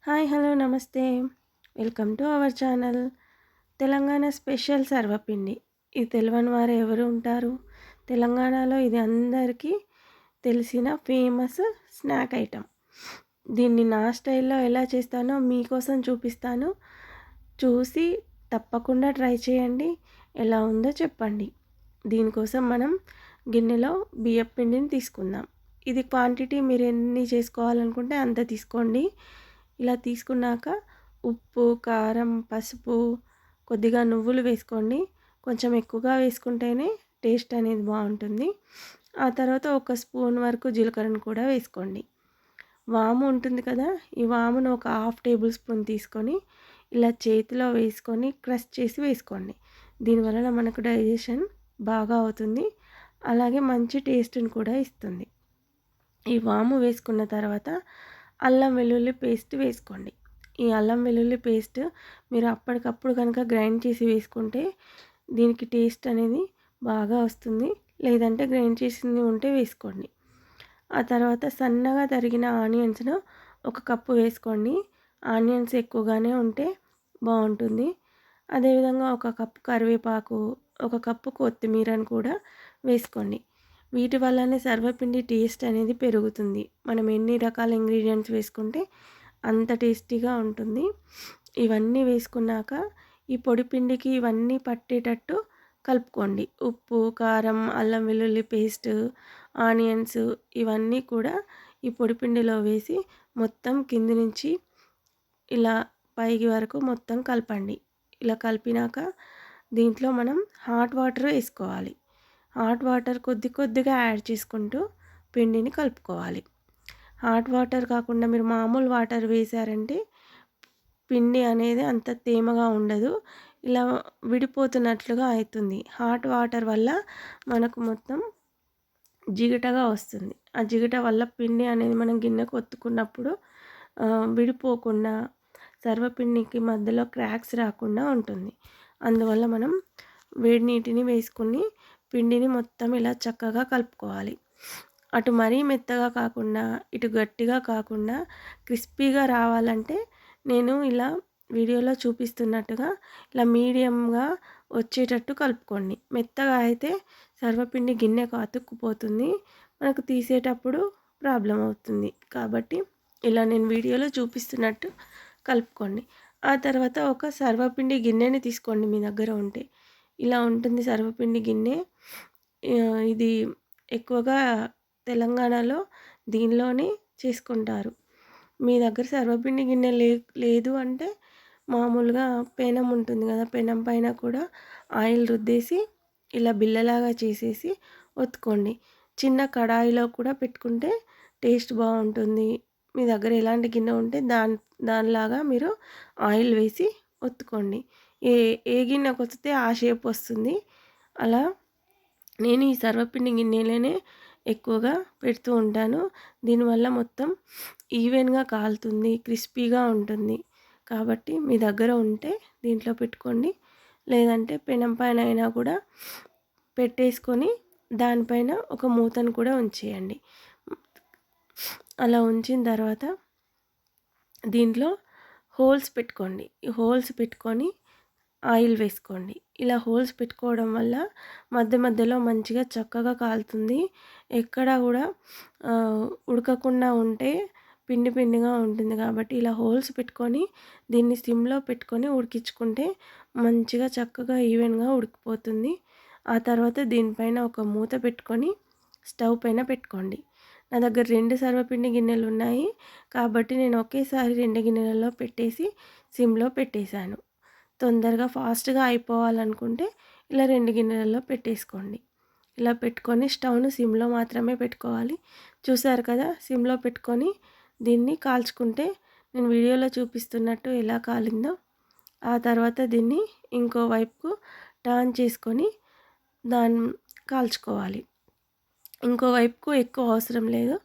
Hi hello namaste. Welcome to our channel. Telangana special sarvapindi. ఇది తెలవని వారు ఎవరు ఉంటారు? తెలంగాణలో ఇది అందరికీ తెలిసిన ఫేమస్ స్నాక్ ఐటెం. దీన్ని నా స్టైల్‌లో ఎలా చేస్తానో మీకోసం చూపిస్తాను. చూసి తప్పకుండా ట్రై చేయండి. ఎలా ఉందో చెప్పండి. దీనికోసం మనం గిన్నెలో బియ్యపు పిండిని తీసుకుందాం. ఇది క్వాంటిటీ మీరు ఎన్ని చేసుకోవాలనుకుంటే అంత తీసుకోండి. ఇలా తీసుకున్నాక ఉప్పు, కారం, పసుపు, కొద్దిగా నువ్వులు వేసుకోండి. కొంచెం ఎక్కువగా వేసుకుంటేనే టేస్ట్ అనేది బాగుంటుంది. ఆ తర్వాత ఒక స్పూన్ వరకు జీలకర్రను కూడా వేసుకోండి. వాము ఉంటుంది కదా, ఈ వామును ఒక హాఫ్ టేబుల్ స్పూన్ తీసుకొని ఇలా చేతిలో వేసుకొని క్రష్ చేసి వేసుకోండి. దీనివలన మనకు డైజెషన్ బాగా అవుతుంది. అలాగే మంచి టేస్ట్ని కూడా ఇస్తుంది. ఈ వాము వేసుకున్న తర్వాత అల్లం వెల్లుల్లి పేస్ట్ వేసుకోండి. ఈ అల్లం వెల్లుల్లి పేస్ట్ మీరు అప్పటికప్పుడు కనుక గ్రైండ్ చేసి వేసుకుంటే దీనికి టేస్ట్ అనేది బాగా వస్తుంది. లేదంటే గ్రైండ్ చేసింది ఉంటే వేసుకోండి. ఆ తర్వాత సన్నగా తరిగిన ఆనియన్స్ను ఒక కప్పు వేసుకోండి. ఆనియన్స్ ఎక్కువగానే ఉంటే బాగుంటుంది. అదేవిధంగా ఒక కప్పు కరివేపాకు, ఒక కప్పు కొత్తిమీరను కూడా వేసుకోండి. వీటి వల్లనే సర్వపిండి టేస్ట్ అనేది పెరుగుతుంది. మనం ఎన్ని రకాల ఇంగ్రీడియంట్స్ వేసుకుంటే అంత టేస్టీగా ఉంటుంది. ఇవన్నీ వేసుకున్నాక ఈ పొడి పిండికి ఇవన్నీ పట్టేటట్టు కలుపుకోండి. ఉప్పు, కారం, అల్లం వెల్లుల్లి పేస్ట్, ఆనియన్స్ ఇవన్నీ కూడా ఈ పొడి పిండిలో వేసి మొత్తం కింది నుంచి ఇలా పైకి వరకు మొత్తం కలపండి. ఇలా కలిపినాక దీంట్లో మనం హాట్ వాటర్ వేసుకోవాలి. హాట్ వాటర్ కొద్ది కొద్దిగా యాడ్ చేసుకుంటూ పిండిని కలుపుకోవాలి. హాట్ వాటర్ కాకుండా మీరు మామూలు వాటర్ వేశారంటే పిండి అనేది అంత తేమగా ఉండదు. ఇలా విడిపోతున్నట్లుగా అవుతుంది. హాట్ వాటర్ వల్ల మనకు మొత్తం జిగటగా వస్తుంది. ఆ జిగట వల్ల పిండి అనేది మనం గిన్నెకు ఒత్తుకున్నప్పుడు విడిపోకుండా సర్వపిండికి మధ్యలో క్రాక్స్ రాకుండా ఉంటుంది. అందువల్ల మనం వేడి నీటిని వేసుకొని పిండిని మొత్తం ఇలా చక్కగా కలుపుకోవాలి. అటు మరీ మెత్తగా కాకుండా ఇటు గట్టిగా కాకుండా క్రిస్పీగా రావాలంటే నేను ఇలా వీడియోలో చూపిస్తున్నట్టుగా ఇలా మీడియంగా వచ్చేటట్టు కలుపుకోండి. మెత్తగా అయితే సర్వపిండి గిన్నెకు అతుక్కుపోతుంది. మనకు తీసేటప్పుడు ప్రాబ్లం అవుతుంది. కాబట్టి ఇలా నేను వీడియోలో చూపిస్తున్నట్టు కలుపుకోండి. ఆ తర్వాత ఒక సర్వపిండి గిన్నెని తీసుకోండి మీ దగ్గర ఉంటే. ఇలా ఉంటుంది సర్వపిండి గిన్నె. ఇది ఎక్కువగా తెలంగాణలో దీనిలోనే చేసుకుంటారు. మీ దగ్గర సర్వపిండి గిన్నె లేదు అంటే మామూలుగా పెనం ఉంటుంది కదా, పెనం పైన కూడా ఆయిల్ రుద్దేసి ఇలా బిల్లలాగా చేసేసి ఒత్తుకోండి. చిన్న కడాయిలో కూడా పెట్టుకుంటే టేస్ట్ బాగుంటుంది. మీ దగ్గర ఎలాంటి గిన్నె ఉంటే దానిలాగా మీరు ఆయిల్ వేసి ఒత్తుకోండి. ఏ ఏ గిన్నెకి ఒత్తితే ఆ షేప్ వస్తుంది. అలా నేను ఈ సర్వపిండి గిన్నెలోనే ఎక్కువగా పెడుతూ ఉంటాను. దీనివల్ల మొత్తం ఈవెన్గా కాలుతుంది, క్రిస్పీగా ఉంటుంది. కాబట్టి మీ దగ్గర ఉంటే దీంట్లో పెట్టుకోండి. లేదంటే పెనం పైన అయినా కూడా పెట్టేసుకొని దానిపైన ఒక మూతను కూడా ఉంచేయండి. అలా ఉంచిన తర్వాత దీంట్లో హోల్స్ పెట్టుకోండి. ఈ హోల్స్ పెట్టుకొని ఆయిల్ వేసుకోండి. ఇలా హోల్స్ పెట్టుకోవడం వల్ల మధ్య మధ్యలో మంచిగా చక్కగా కాలుతుంది. ఎక్కడా కూడా ఉడకకుండా ఉంటే పిండి పిండిగా ఉంటుంది. కాబట్టి ఇలా హోల్స్ పెట్టుకొని దీన్ని సిమ్లో పెట్టుకొని ఉడికించుకుంటే మంచిగా చక్కగా ఈవెన్గా ఉడికిపోతుంది. ఆ తర్వాత దీనిపైన ఒక మూత పెట్టుకొని స్టవ్ పైన పెట్టుకోండి. నా దగ్గర 2 సర్వపిండి గిన్నెలు ఉన్నాయి. కాబట్టి నేను ఒకేసారి 2 గిన్నెలలో పెట్టేసి సిమ్లో పెట్టేశాను. తొందరగా ఫాస్ట్గా అయిపోవాలనుకుంటే ఇలా 2 గిన్నెలలో పెట్టేసుకోండి. ఇలా పెట్టుకొని స్టవ్ను సిమ్లో మాత్రమే పెట్టుకోవాలి. చూసారు కదా, సిమ్లో పెట్టుకొని దీన్ని కాల్చుకుంటే నేను వీడియోలో చూపిస్తున్నట్టు ఎలా కాలిందో. ఆ తర్వాత దీన్ని ఇంకో వైపుకు టర్న్ చేసుకొని కాల్చుకోవాలి. ఇంకో వైపుకు ఎక్కువ అవసరం లేదు.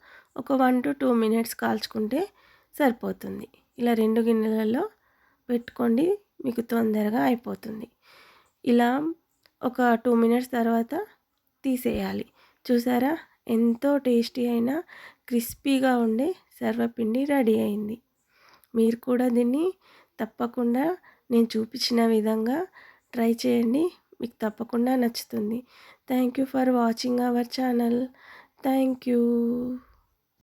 ఒక 1 to 2 మినిట్స్ కాల్చుకుంటే సరిపోతుంది. ఇలా 2 గిన్నెలలో పెట్టుకోండి, మీకు తొందరగా అయిపోతుంది. ఇలా ఒక 2 మినిట్స్ తర్వాత తీసేయాలి. చూసారా, ఎంతో టేస్టీ అయిన క్రిస్పీగా ఉండే సర్వపిండి రెడీ అయింది. మీరు కూడా దీన్ని తప్పకుండా నేను చూపించిన విధంగా ట్రై చేయండి. మీకు తప్పకుండా నచ్చుతుంది. Thank you for watching our channel. Thank you.